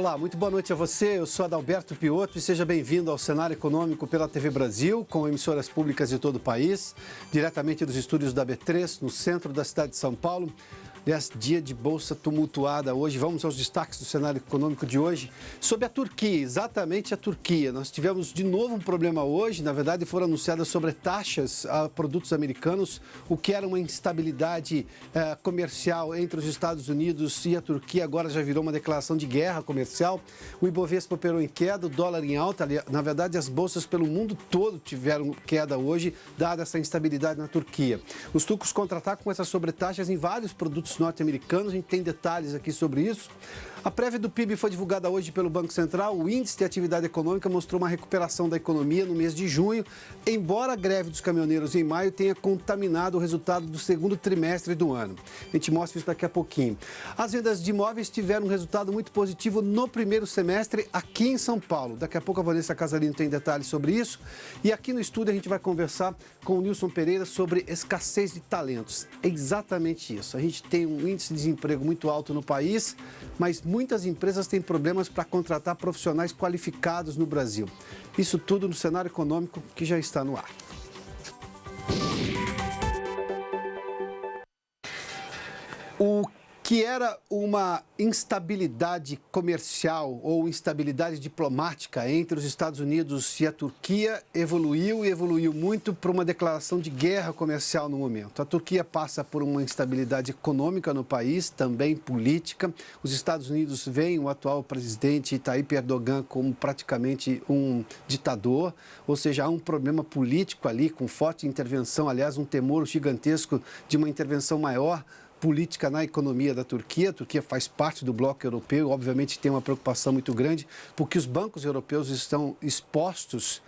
Olá, muito boa noite a você. Eu sou Adalberto Piotto e seja bem-vindo ao Cenário Econômico pela TV Brasil, com emissoras públicas de todo o país, diretamente dos estúdios da B3, no centro da cidade de São Paulo. Aliás, dia de bolsa tumultuada hoje. Vamos aos destaques do cenário econômico de hoje. Sobre a Turquia, exatamente a Turquia. Nós tivemos de novo um problema hoje. Na verdade, foram anunciadas sobretaxas a produtos americanos, o que era uma instabilidade comercial entre os Estados Unidos e a Turquia. Agora já virou uma declaração de guerra comercial. O Ibovespa operou em queda, o dólar em alta. Na verdade, as bolsas pelo mundo todo tiveram queda hoje, dada essa instabilidade na Turquia. Os turcos contra-atacam com essas sobretaxas em vários produtos norte-americanos, a gente tem detalhes aqui sobre isso. A prévia do PIB foi divulgada hoje pelo Banco Central. O índice de atividade econômica mostrou uma recuperação da economia no mês de junho, embora a greve dos caminhoneiros em maio tenha contaminado o resultado do segundo trimestre do ano. A gente mostra isso daqui a pouquinho. As vendas de imóveis tiveram um resultado muito positivo no primeiro semestre aqui em São Paulo. Daqui a pouco a Vanessa Casalino tem detalhes sobre isso. E aqui no estúdio a gente vai conversar com o Nilson Pereira sobre escassez de talentos. É exatamente isso. A gente tem um índice de desemprego muito alto no país, mas muitas empresas têm problemas para contratar profissionais qualificados no Brasil. Isso tudo no cenário econômico que já está no ar. O que era uma instabilidade comercial ou instabilidade diplomática entre os Estados Unidos e a Turquia evoluiu muito para uma declaração de guerra comercial no momento. A Turquia passa por uma instabilidade econômica no país, também política. Os Estados Unidos veem o atual presidente Tayyip Erdogan como praticamente um ditador, ou seja, há um problema político ali com forte intervenção, aliás, um temor gigantesco de uma intervenção maior política na economia da Turquia. A Turquia faz parte do bloco europeu, obviamente tem uma preocupação muito grande, porque os bancos europeus estão expostos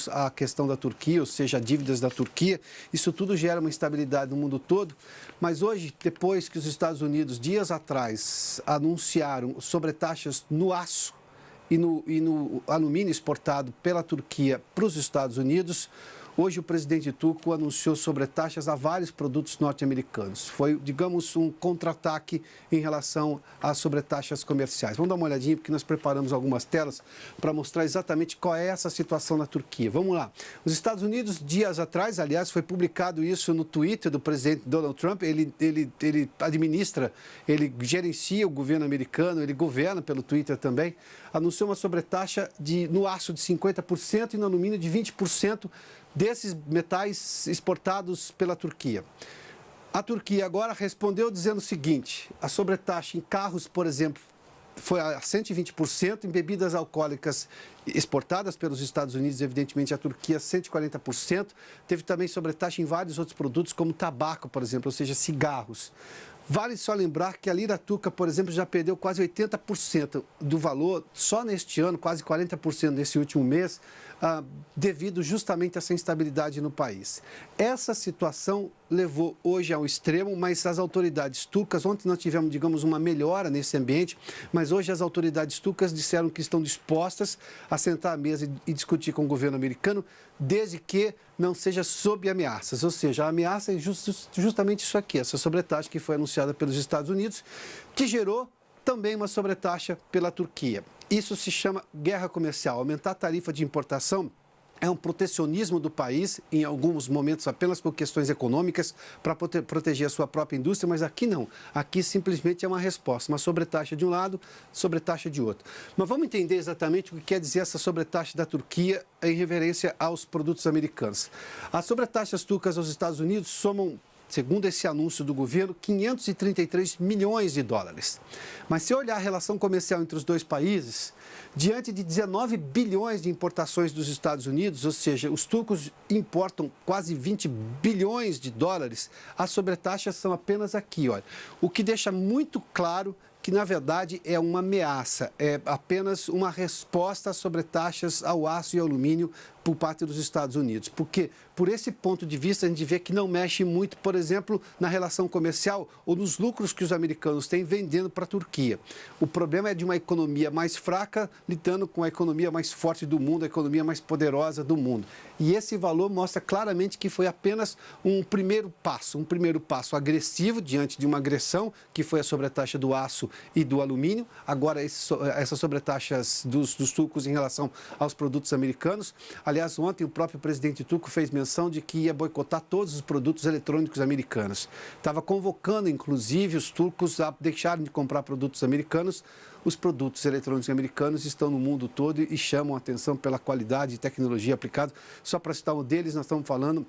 à questão da Turquia, ou seja, dívidas da Turquia. Isso tudo gera uma instabilidade no mundo todo. Mas hoje, depois que os Estados Unidos, dias atrás, anunciaram sobretaxas no aço e no alumínio exportado pela Turquia para os Estados Unidos, hoje o presidente turco anunciou sobretaxas a vários produtos norte-americanos. Foi, digamos, um contra-ataque em relação às sobretaxas comerciais. Vamos dar uma olhadinha, porque nós preparamos algumas telas para mostrar exatamente qual é essa situação na Turquia. Vamos lá. Os Estados Unidos, dias atrás, aliás, foi publicado isso no Twitter do presidente Donald Trump. Ele administra, ele gerencia o governo americano, ele governa pelo Twitter também. Anunciou uma sobretaxa no aço de 50% e no alumínio de 20%, desses metais exportados pela Turquia. A Turquia agora respondeu dizendo o seguinte: a sobretaxa em carros, por exemplo, foi a 120%, em bebidas alcoólicas exportadas pelos Estados Unidos, evidentemente a Turquia 140%, teve também sobretaxa em vários outros produtos, como tabaco, por exemplo, ou seja, cigarros. Vale só lembrar que a lira turca, por exemplo, já perdeu quase 80% do valor só neste ano, quase 40% nesse último mês, devido justamente a essa instabilidade no país. Essa situação levou hoje ao extremo, mas as autoridades turcas, ontem nós tivemos, digamos, uma melhora nesse ambiente, mas hoje as autoridades turcas disseram que estão dispostas a sentar à mesa e discutir com o governo americano, desde que não seja sob ameaças, ou seja, a ameaça é justamente isso aqui, essa sobretaxa que foi anunciada pelos Estados Unidos, que gerou também uma sobretaxa pela Turquia. Isso se chama guerra comercial. Aumentar a tarifa de importação é um protecionismo do país, em alguns momentos apenas por questões econômicas, para proteger a sua própria indústria, mas aqui não. Aqui simplesmente é uma resposta, uma sobretaxa de um lado, sobretaxa de outro. Mas vamos entender exatamente o que quer dizer essa sobretaxa da Turquia em referência aos produtos americanos. As sobretaxas turcas aos Estados Unidos somam, segundo esse anúncio do governo, 533 milhões de dólares. Mas se olhar a relação comercial entre os dois países, diante de 19 bilhões de importações dos Estados Unidos, ou seja, os turcos importam quase 20 bilhões de dólares, as sobretaxas são apenas aqui, olha. O que deixa muito claro que, na verdade, é uma ameaça, é apenas uma resposta às sobretaxas ao aço e ao alumínio por parte dos Estados Unidos. Porque, por esse ponto de vista, a gente vê que não mexe muito, por exemplo, na relação comercial ou nos lucros que os americanos têm vendendo para a Turquia. O problema é de uma economia mais fraca lidando com a economia mais forte do mundo, a economia mais poderosa do mundo. E esse valor mostra claramente que foi apenas um primeiro passo agressivo diante de uma agressão, que foi a sobretaxa do aço e do alumínio. Agora, essas sobretaxas dos turcos em relação aos produtos americanos. Aliás, ontem o próprio presidente turco fez menção de que ia boicotar todos os produtos eletrônicos americanos. Estava convocando, inclusive, os turcos a deixarem de comprar produtos americanos. Os produtos eletrônicos americanos estão no mundo todo e chamam a atenção pela qualidade e tecnologia aplicada. Só para citar um deles, nós estamos falando,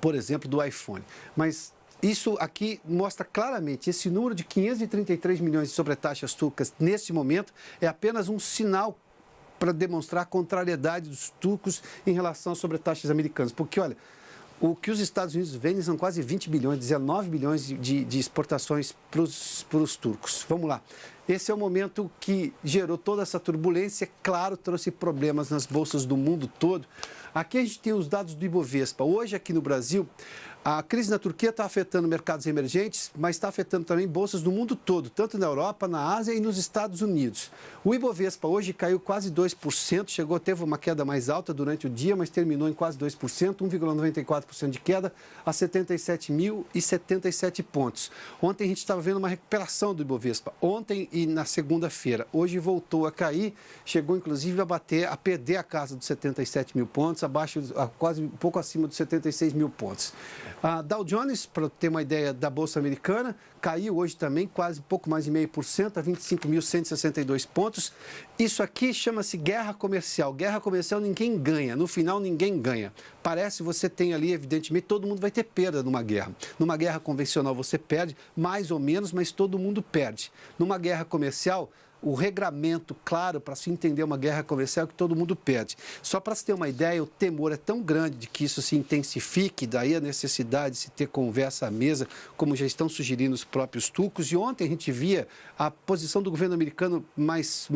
por exemplo, do iPhone. Mas isso aqui mostra claramente, esse número de 533 milhões de sobretaxas turcas neste momento é apenas um sinal para demonstrar a contrariedade dos turcos em relação às sobretaxas americanas. Porque, olha, o que os Estados Unidos vendem são quase 20 bilhões, 19 bilhões de exportações para os turcos. Vamos lá. Esse é o momento que gerou toda essa turbulência, claro, trouxe problemas nas bolsas do mundo todo. Aqui a gente tem os dados do Ibovespa. Hoje, aqui no Brasil, a crise na Turquia está afetando mercados emergentes, mas está afetando também bolsas do mundo todo, tanto na Europa, na Ásia e nos Estados Unidos. O Ibovespa hoje caiu quase 2%, teve uma queda mais alta durante o dia, mas terminou em quase 2%, 1,94% de queda a 77.077 pontos. Ontem a gente estava vendo uma recuperação do Ibovespa, ontem e na segunda-feira. Hoje voltou a cair, chegou inclusive a perder a casa dos 77 mil pontos, quase um pouco acima dos 76 mil pontos. A Dow Jones, para ter uma ideia da Bolsa Americana, caiu hoje também quase pouco mais de 0,5% a 25.162 pontos. Isso aqui chama-se guerra comercial. Guerra comercial ninguém ganha, no final ninguém ganha. Parece que você tem ali, evidentemente, todo mundo vai ter perda numa guerra. Numa guerra convencional você perde, mais ou menos, mas todo mundo perde. Numa guerra comercial, o regramento claro para se entender uma guerra comercial é que todo mundo perde. Só para se ter uma ideia, o temor é tão grande de que isso se intensifique, daí a necessidade de se ter conversa à mesa, como já estão sugerindo os próprios turcos. E ontem a gente via a posição do governo americano mais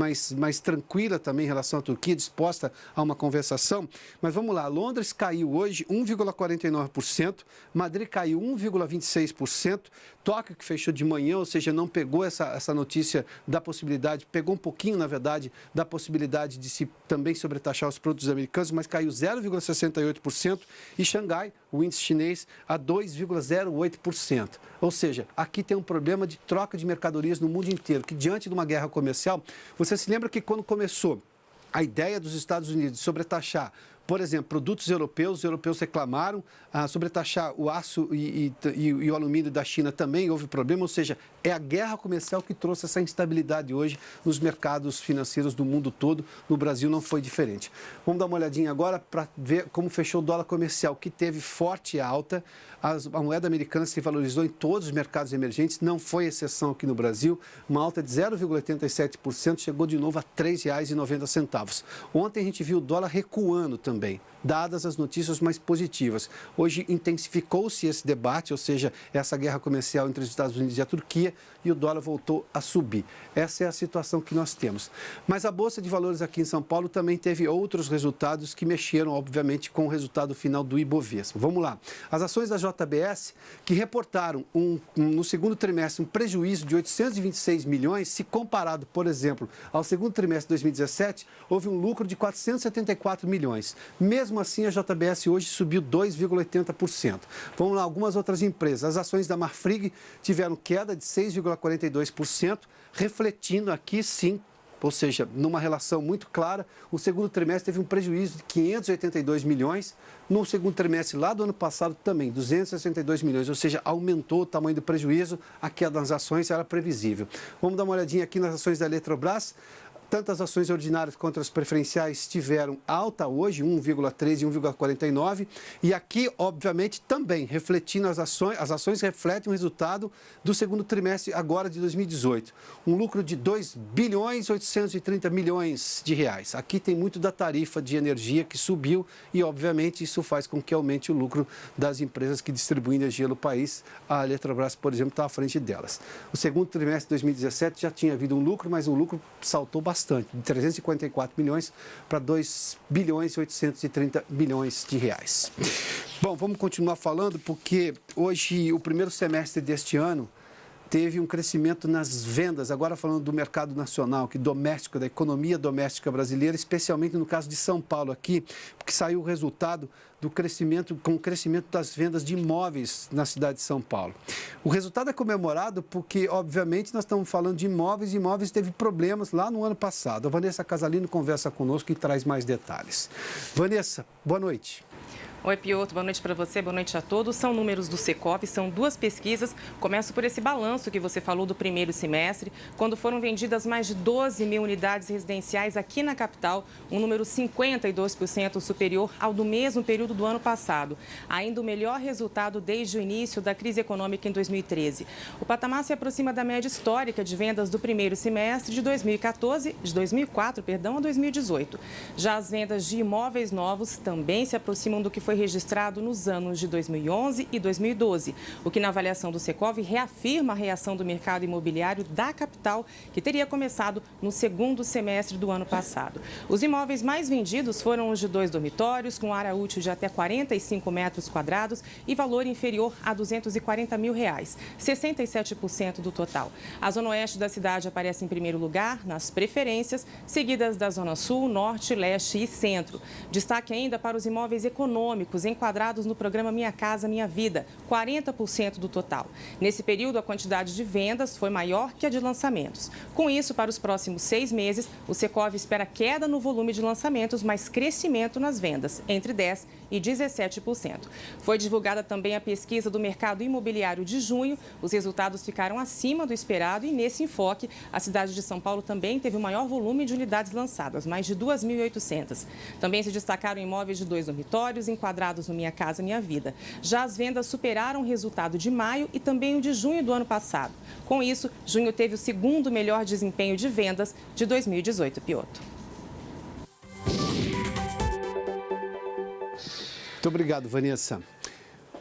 tranquila também em relação à Turquia, disposta a uma conversação. Mas vamos lá, Londres caiu hoje 1,49%, Madrid caiu 1,26%, Tóquio, que fechou de manhã, ou seja, não pegou essa notícia da possibilidade, pegou um pouquinho, na verdade, da possibilidade de se também sobretaxar os produtos americanos, mas caiu 0,68%, e Xangai, o índice chinês, a 2,08%. Ou seja, aqui tem um problema de troca de mercadorias no mundo inteiro, que diante de uma guerra comercial, você se lembra que quando começou a ideia dos Estados Unidos de sobretaxar, por exemplo, produtos europeus, os europeus reclamaram, sobretaxar o aço e o alumínio da China também houve problema, ou seja, é a guerra comercial que trouxe essa instabilidade hoje nos mercados financeiros do mundo todo, no Brasil não foi diferente. Vamos dar uma olhadinha agora para ver como fechou o dólar comercial, que teve forte alta, a moeda americana se valorizou em todos os mercados emergentes, não foi exceção aqui no Brasil, uma alta de 0,87%, chegou de novo a R$ 3,90. Ontem a gente viu o dólar recuando também, dadas as notícias mais positivas. Hoje intensificou-se esse debate, ou seja, essa guerra comercial entre os Estados Unidos e a Turquia, e o dólar voltou a subir. Essa é a situação que nós temos. Mas a Bolsa de Valores aqui em São Paulo também teve outros resultados que mexeram, obviamente, com o resultado final do Ibovespa. Vamos lá. As ações da JBS, que reportaram no segundo trimestre um prejuízo de 826 milhões, se comparado, por exemplo, ao segundo trimestre de 2017, houve um lucro de 474 milhões. Mesmo assim, a JBS hoje subiu 2,80%. Vamos lá, algumas outras empresas. As ações da Marfrig tiveram queda de 6,42%, refletindo aqui, sim, ou seja, numa relação muito clara, o segundo trimestre teve um prejuízo de 582 milhões, no segundo trimestre lá do ano passado também, 262 milhões, ou seja, aumentou o tamanho do prejuízo, a queda das ações era previsível. Vamos dar uma olhadinha aqui nas ações da Eletrobras. Tanto as ações ordinárias quanto as preferenciais tiveram alta hoje, 1,13 e 1,49. E aqui, obviamente, também refletindo as ações refletem o resultado do segundo trimestre agora de 2018. Um lucro de 2 bilhões 830 milhões de reais. Aqui tem muito da tarifa de energia que subiu e, obviamente, isso faz com que aumente o lucro das empresas que distribuem energia no país. A Eletrobras, por exemplo, está à frente delas. O segundo trimestre de 2017 já tinha havido um lucro, mas o lucro saltou bastante, de 354 milhões para 2 bilhões e 830 milhões de reais. Bom, vamos continuar falando porque hoje, o primeiro semestre deste ano, teve um crescimento nas vendas, agora falando do mercado nacional, que doméstico, da economia doméstica brasileira, especialmente no caso de São Paulo aqui, porque saiu o resultado do crescimento, com o crescimento das vendas de imóveis na cidade de São Paulo. O resultado é comemorado porque, obviamente, nós estamos falando de imóveis, e imóveis teve problemas lá no ano passado. A Vanessa Casalino conversa conosco e traz mais detalhes. Vanessa, boa noite. Oi, Piotr, boa noite para você, boa noite a todos. São números do Secov, são 2 pesquisas. Começo por esse balanço que você falou do primeiro semestre, quando foram vendidas mais de 12 mil unidades residenciais aqui na capital, um número 52% superior ao do mesmo período do ano passado. Ainda o melhor resultado desde o início da crise econômica em 2013. O patamar se aproxima da média histórica de vendas do primeiro semestre de 2004 a 2018. Já as vendas de imóveis novos também se aproximam do que foi registrado nos anos de 2011 e 2012, o que na avaliação do Secov reafirma a reação do mercado imobiliário da capital, que teria começado no segundo semestre do ano passado. Os imóveis mais vendidos foram os de 2 dormitórios, com área útil de até 45 metros quadrados e valor inferior a R$240 mil, 67% do total. A zona oeste da cidade aparece em primeiro lugar nas preferências, seguidas da zona sul, norte, leste e centro. Destaque ainda para os imóveis econômicos enquadrados no programa Minha Casa Minha Vida, 40% do total. Nesse período, a quantidade de vendas foi maior que a de lançamentos. Com isso, para os próximos 6 meses, o Secov espera queda no volume de lançamentos, mas crescimento nas vendas, entre 10% e 17%. Foi divulgada também a pesquisa do mercado imobiliário de junho. Os resultados ficaram acima do esperado e, nesse enfoque, a cidade de São Paulo também teve o maior volume de unidades lançadas, mais de 2.800. Também se destacaram imóveis de 2 dormitórios, enquadrados no Minha Casa Minha Vida. Já as vendas superaram o resultado de maio e também o de junho do ano passado. Com isso, junho teve o segundo melhor desempenho de vendas de 2018, Piotr. Muito obrigado, Vanessa.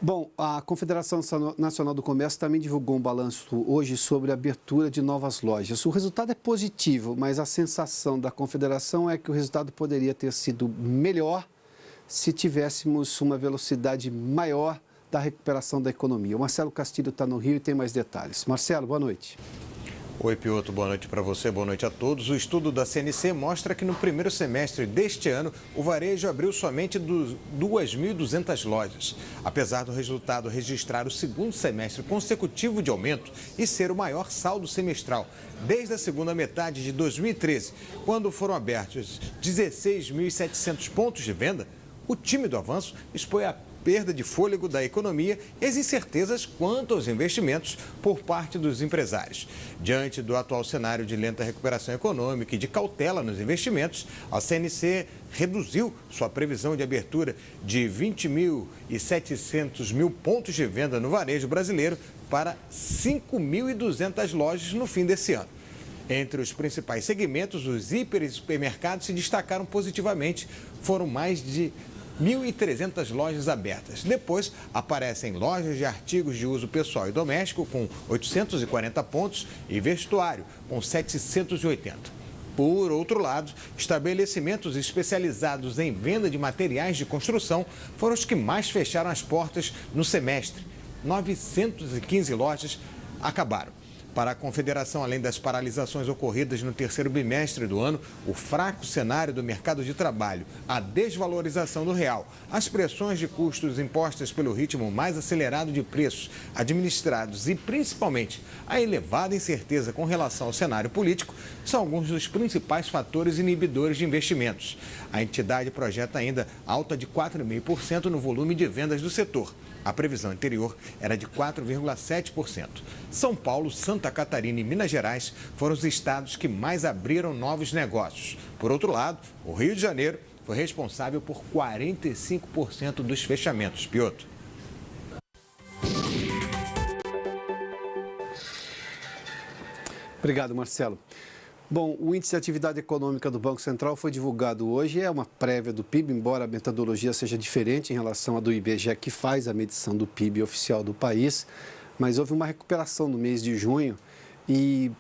Bom, a Confederação Nacional do Comércio também divulgou um balanço hoje sobre a abertura de novas lojas. O resultado é positivo, mas a sensação da Confederação é que o resultado poderia ter sido melhor se tivéssemos uma velocidade maior da recuperação da economia. O Marcelo Castilho está no Rio e tem mais detalhes. Marcelo, boa noite. Oi, Piotr, boa noite para você, boa noite a todos. O estudo da CNC mostra que no primeiro semestre deste ano, o varejo abriu somente 2.200 lojas. Apesar do resultado registrar o segundo semestre consecutivo de aumento e ser o maior saldo semestral desde a segunda metade de 2013, quando foram abertos 16.700 pontos de venda, o tímido avanço expõe a perda de fôlego da economia e as incertezas quanto aos investimentos por parte dos empresários. Diante do atual cenário de lenta recuperação econômica e de cautela nos investimentos, a CNC reduziu sua previsão de abertura de 20.700 pontos de venda no varejo brasileiro para 5.200 lojas no fim desse ano. Entre os principais segmentos, os hiper e supermercados se destacaram positivamente. Foram mais de 1.300 lojas abertas. Depois aparecem lojas de artigos de uso pessoal e doméstico com 840 pontos e vestuário com 780. Por outro lado, estabelecimentos especializados em venda de materiais de construção foram os que mais fecharam as portas no semestre. 915 lojas acabaram. Para a Confederação, além das paralisações ocorridas no terceiro bimestre do ano, o fraco cenário do mercado de trabalho, a desvalorização do real, as pressões de custos impostas pelo ritmo mais acelerado de preços administrados e, principalmente, a elevada incerteza com relação ao cenário político, são alguns dos principais fatores inibidores de investimentos. A entidade projeta ainda alta de 4,5% no volume de vendas do setor. A previsão anterior era de 4,7%. São Paulo, Santa Catarina e Minas Gerais foram os estados que mais abriram novos negócios. Por outro lado, o Rio de Janeiro foi responsável por 45% dos fechamentos. Piotr. Obrigado, Marcelo. Bom, o índice de atividade econômica do Banco Central foi divulgado hoje, é uma prévia do PIB, embora a metodologia seja diferente em relação à do IBGE, que faz a medição do PIB oficial do país, mas houve uma recuperação no mês de junho,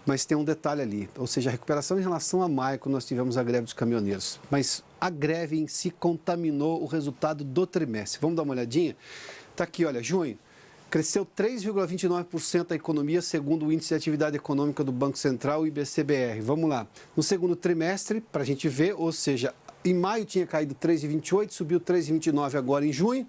mas tem um detalhe ali, ou seja, a recuperação em relação a maio, quando nós tivemos a greve dos caminhoneiros, mas a greve em si contaminou o resultado do trimestre. Vamos dar uma olhadinha? Está aqui, olha, junho. Cresceu 3,29% a economia, segundo o Índice de Atividade Econômica do Banco Central, o IBC-BR. Vamos lá. No segundo trimestre, para a gente ver, ou seja, em maio tinha caído 3,28%, subiu 3,29% agora em junho.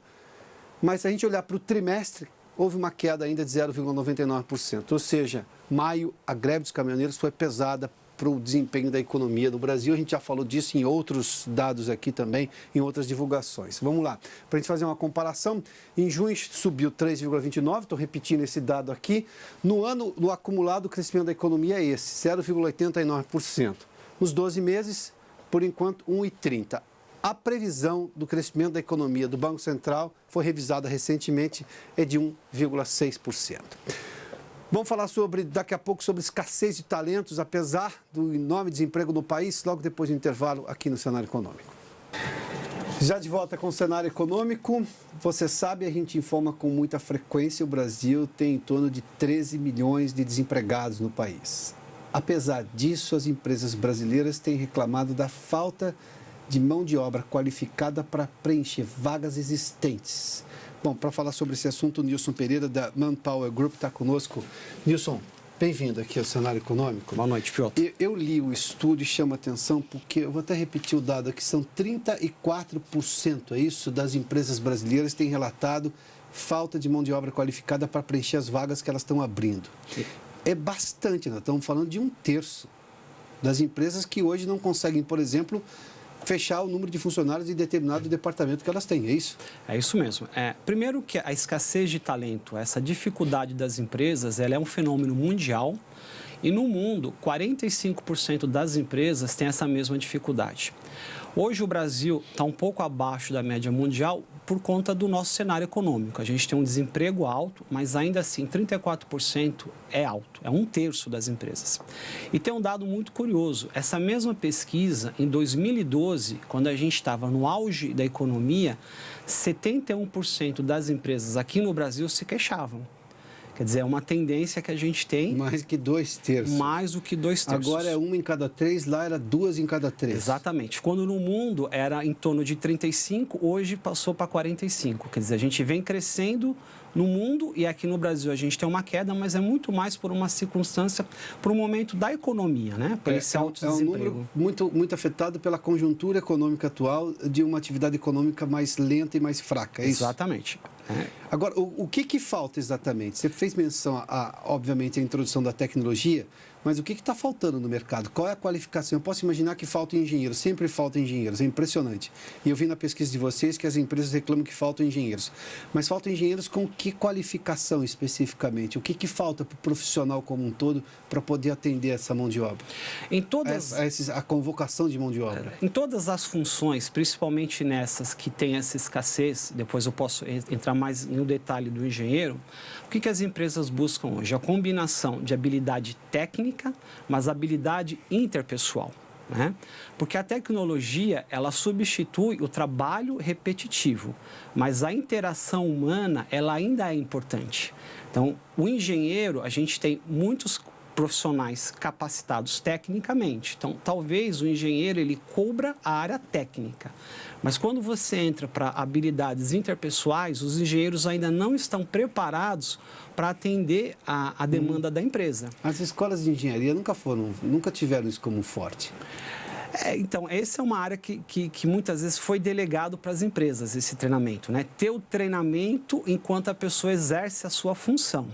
Mas se a gente olhar para o trimestre, houve uma queda ainda de 0,99%. Ou seja, maio, a greve dos caminhoneiros foi pesada para o desempenho da economia do Brasil. A gente já falou disso em outros dados aqui também, em outras divulgações. Vamos lá, para a gente fazer uma comparação, em junho subiu 3,29%, estou repetindo esse dado aqui. No ano, no acumulado, o crescimento da economia é esse, 0,89%. Nos 12 meses, por enquanto, 1,30%. A previsão do crescimento da economia do Banco Central foi revisada recentemente, é de 1,6%. Vamos falar daqui a pouco sobre escassez de talentos, apesar do enorme desemprego no país, logo depois do intervalo aqui no Cenário Econômico. Já de volta com o Cenário Econômico, você sabe, a gente informa com muita frequência, o Brasil tem em torno de 13 milhões de desempregados no país. Apesar disso, as empresas brasileiras têm reclamado da falta de mão de obra qualificada para preencher vagas existentes. Bom, para falar sobre esse assunto, o Nilson Pereira, da Manpower Group, está conosco. Nilson, bem-vindo aqui ao Cenário Econômico. Boa noite, Piotr. Eu li o estudo e chamo a atenção porque, eu vou até repetir o dado aqui, são 34%, é isso, das empresas brasileiras têm relatado falta de mão de obra qualificada para preencher as vagas que elas estão abrindo. É bastante, nós estamos falando de 1/3 das empresas que hoje não conseguem, por exemplo, fechar o número de funcionários de determinado departamento que elas têm, é isso? É isso mesmo. Primeiro que a escassez de talento, essa dificuldade das empresas, ela é um fenômeno mundial e no mundo, 45% das empresas têm essa mesma dificuldade. Hoje o Brasil está um pouco abaixo da média mundial por conta do nosso cenário econômico. A gente tem um desemprego alto, mas ainda assim 34% é alto, é 1/3 das empresas. E tem um dado muito curioso, essa mesma pesquisa, em 2012, quando a gente estava no auge da economia, 71% das empresas aqui no Brasil se queixavam. Quer dizer, é uma tendência que a gente tem... Mais que 2/3. Mais do que 2/3. Agora é 1 em cada 3, lá era 2 em cada 3. Exatamente. Quando no mundo era em torno de 35, hoje passou para 45. Quer dizer, a gente vem crescendo no mundo e aqui no Brasil a gente tem uma queda, mas é muito mais por uma circunstância, por um momento da economia, né? Por esse alto desemprego. É um número muito afetado pela conjuntura econômica atual de uma atividade econômica mais lenta e mais fraca, é isso? Exatamente. Agora, o que falta exatamente? Você fez menção, obviamente, à introdução da tecnologia, mas o que está faltando no mercado? Qual é a qualificação? Eu posso imaginar que falta engenheiros, sempre falta engenheiros, é impressionante. E eu vi na pesquisa de vocês que as empresas reclamam que faltam engenheiros. Mas faltam engenheiros com que qualificação especificamente? O que falta para o profissional como um todo para poder atender essa mão de obra? A convocação de mão de obra. Em todas as funções, principalmente nessas que têm essa escassez, depois eu posso entrar mais no detalhe do engenheiro, o que as empresas buscam hoje? A combinação de habilidade técnica, mas habilidade interpessoal, né? Porque a tecnologia, ela substitui o trabalho repetitivo, mas a interação humana, ela ainda é importante. Então, o engenheiro, a gente tem muitos profissionais capacitados tecnicamente. Então, talvez o engenheiro, ele cubra a área técnica. Mas quando você entra para habilidades interpessoais, os engenheiros ainda não estão preparados para atender a demanda da empresa. As escolas de engenharia nunca tiveram isso como forte. Então, essa é uma área que muitas vezes foi delegado para as empresas, esse treinamento, né? Ter o treinamento enquanto a pessoa exerce a sua função.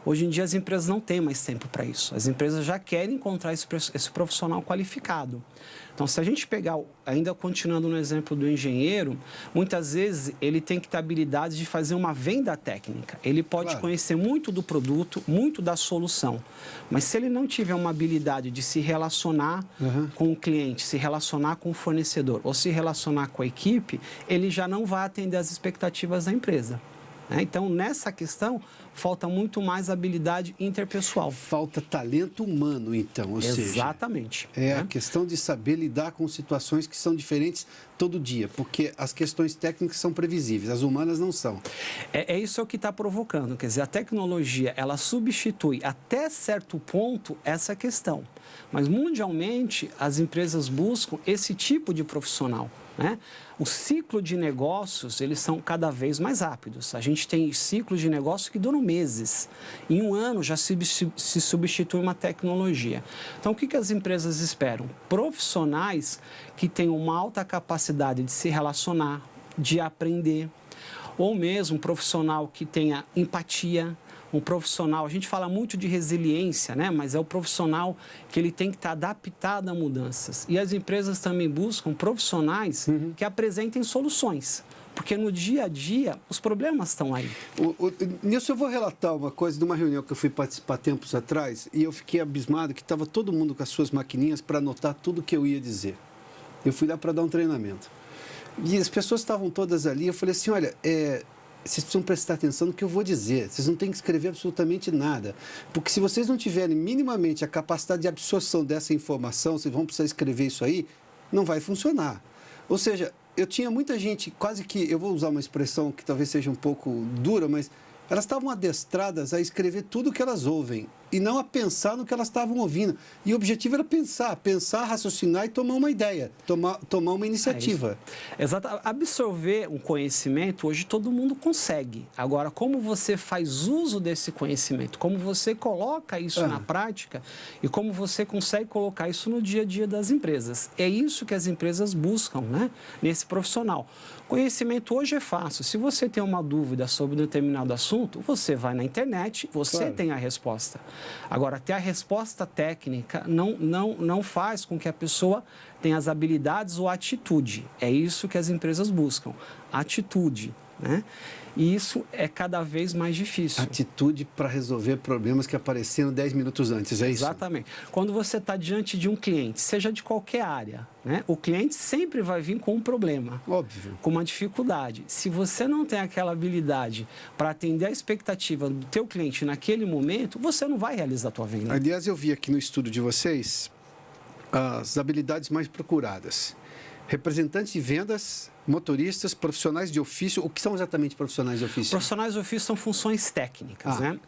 Hoje em dia, as empresas não têm mais tempo para isso. As empresas já querem encontrar esse profissional qualificado. Então, se a gente pegar, ainda continuando no exemplo do engenheiro, muitas vezes ele tem que ter habilidade de fazer uma venda técnica. Ele pode conhecer muito do produto, muito da solução. Mas se ele não tiver uma habilidade de se relacionar com o cliente, se relacionar com o fornecedor ou se relacionar com a equipe, ele já não vai atender às expectativas da empresa. Então, nessa questão, falta muito mais habilidade interpessoal. Falta talento humano, então, ou seja... Exatamente. A questão de saber lidar com situações que são diferentes todo dia, porque as questões técnicas são previsíveis, as humanas não são. É isso que está provocando, quer dizer, a tecnologia, ela substitui até certo ponto essa questão. Mas, mundialmente, as empresas buscam esse tipo de profissional. né? O ciclo de negócios, eles são cada vez mais rápidos. A gente tem ciclos de negócio que duram meses. Em um ano já se substitui uma tecnologia. Então, o que as empresas esperam? Profissionais que tenham uma alta capacidade de se relacionar, de aprender, ou mesmo um profissional que tenha empatia, um profissional, a gente fala muito de resiliência, né? Mas é o profissional que ele tem que estar adaptado a mudanças. E as empresas também buscam profissionais que apresentem soluções, porque no dia a dia os problemas estão aí. Nilson, eu vou relatar uma coisa de uma reunião que eu fui participar tempos atrás e eu fiquei abismado que estava todo mundo com as suas maquininhas para anotar tudo o que eu ia dizer. Eu fui lá para dar um treinamento. E as pessoas estavam todas ali, eu falei assim, olha, vocês precisam prestar atenção no que eu vou dizer. Vocês não têm que escrever absolutamente nada. Porque se vocês não tiverem minimamente a capacidade de absorção dessa informação, vocês vão precisar escrever isso aí, não vai funcionar. Ou seja, eu tinha muita gente, quase que, eu vou usar uma expressão que talvez seja um pouco dura, mas elas estavam adestradas a escrever tudo o que elas ouvem e não a pensar no que elas estavam ouvindo. E o objetivo era pensar, raciocinar e tomar uma ideia, tomar uma iniciativa. Exato. Absorver um conhecimento, hoje todo mundo consegue. Agora, como você faz uso desse conhecimento, como você coloca isso na prática e como você consegue colocar isso no dia a dia das empresas. É isso que as empresas buscam, né? Nesse profissional. Conhecimento hoje é fácil. Se você tem uma dúvida sobre um determinado assunto, você vai na internet, você tem a resposta. Agora, ter a resposta técnica não faz com que a pessoa tenha as habilidades ou atitude. É isso que as empresas buscam, atitude, né? E isso é cada vez mais difícil. Atitude para resolver problemas que apareceram 10 minutos antes, é isso? Exatamente. Quando você está diante de um cliente, seja de qualquer área, né? O cliente sempre vai vir com um problema. Óbvio. Com uma dificuldade. Se você não tem aquela habilidade para atender a expectativa do teu cliente naquele momento, você não vai realizar a tua venda. Aliás, eu vi aqui no estudo de vocês as habilidades mais procuradas. Representantes de vendas, motoristas, profissionais de ofício. O que são exatamente profissionais de ofício? Profissionais de ofício são funções técnicas, né?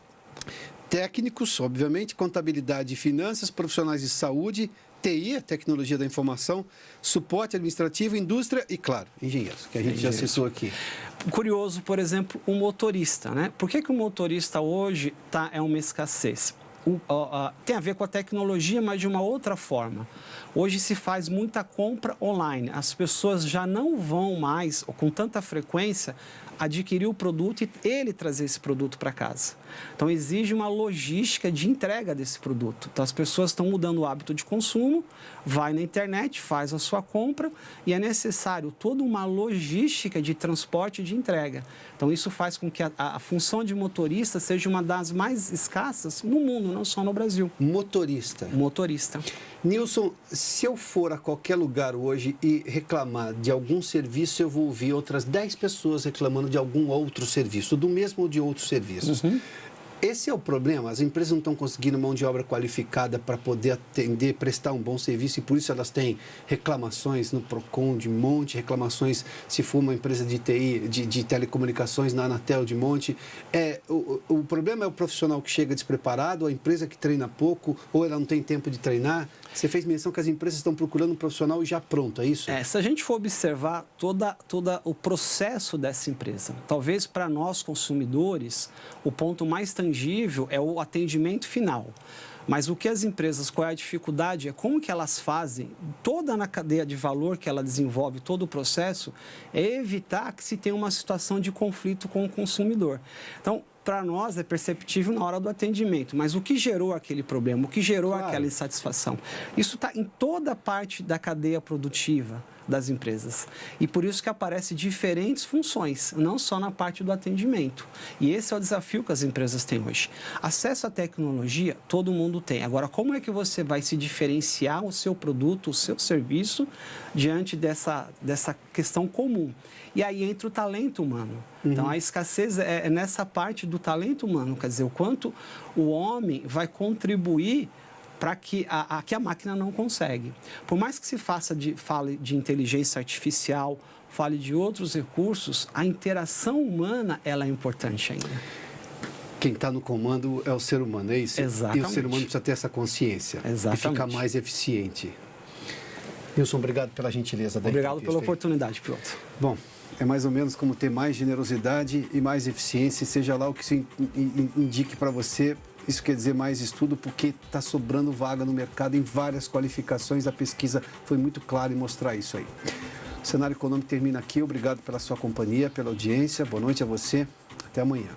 Técnicos, obviamente, contabilidade e finanças, profissionais de saúde, TI, a tecnologia da informação, suporte administrativo, indústria e, claro, engenheiros, que a gente já citou aqui. Curioso, por exemplo, o motorista, né? Por que o motorista hoje é uma escassez? Tem a ver com a tecnologia, mas de uma outra forma. Hoje se faz muita compra online. As pessoas já não vão mais, ou com tanta frequência, adquirir o produto e ele trazer esse produto para casa. Então, exige uma logística de entrega desse produto. Então, as pessoas estão mudando o hábito de consumo, vai na internet, faz a sua compra e é necessário toda uma logística de transporte e de entrega. Então, isso faz com que a função de motorista seja uma das mais escassas no mundo, não só no Brasil. Motorista. Motorista. Nilson, se eu for a qualquer lugar hoje e reclamar de algum serviço, eu vou ouvir outras 10 pessoas reclamando de algum outro serviço, do mesmo ou de outros serviços. Esse é o problema. As empresas não estão conseguindo mão de obra qualificada para poder atender, prestar um bom serviço e por isso elas têm reclamações no Procon de monte, reclamações se for uma empresa de TI, de telecomunicações na Anatel de monte. O problema é o profissional que chega despreparado, a empresa que treina pouco ou ela não tem tempo de treinar. Você fez menção que as empresas estão procurando um profissional já pronto, é isso? Se a gente for observar todo o processo dessa empresa, talvez para nós consumidores, o ponto mais tangível é o atendimento final. Mas o que as empresas, qual é a dificuldade, é como que elas fazem, toda na cadeia de valor que ela desenvolve, todo o processo, é evitar que se tenha uma situação de conflito com o consumidor. Então, para nós é perceptível na hora do atendimento, mas o que gerou aquele problema, o que gerou aquela insatisfação, isso está em toda a parte da cadeia produtiva das empresas. E por isso que aparecem diferentes funções, não só na parte do atendimento. E esse é o desafio que as empresas têm hoje. Acesso à tecnologia, todo mundo tem. Agora, como é que você vai se diferenciar o seu produto, o seu serviço, diante dessa questão comum? E aí entra o talento humano. Então, a escassez é nessa parte do talento humano, quer dizer, o quanto o homem vai contribuir para que a máquina não consegue. Por mais que se fale de inteligência artificial, fale de outros recursos, a interação humana ela é importante ainda. Quem está no comando é o ser humano, é isso? Exatamente. E o ser humano precisa ter essa consciência. Exatamente. E ficar mais eficiente. Nilson, obrigado pela gentileza da Obrigado pela entrevista aí. oportunidade, piloto. Bom, é mais ou menos como ter mais generosidade e mais eficiência, seja lá o que isso indique para você. Isso quer dizer mais estudo, porque está sobrando vaga no mercado em várias qualificações. A pesquisa foi muito clara em mostrar isso aí. O Cenário Econômico termina aqui. Obrigado pela sua companhia, pela audiência. Boa noite a você. Até amanhã.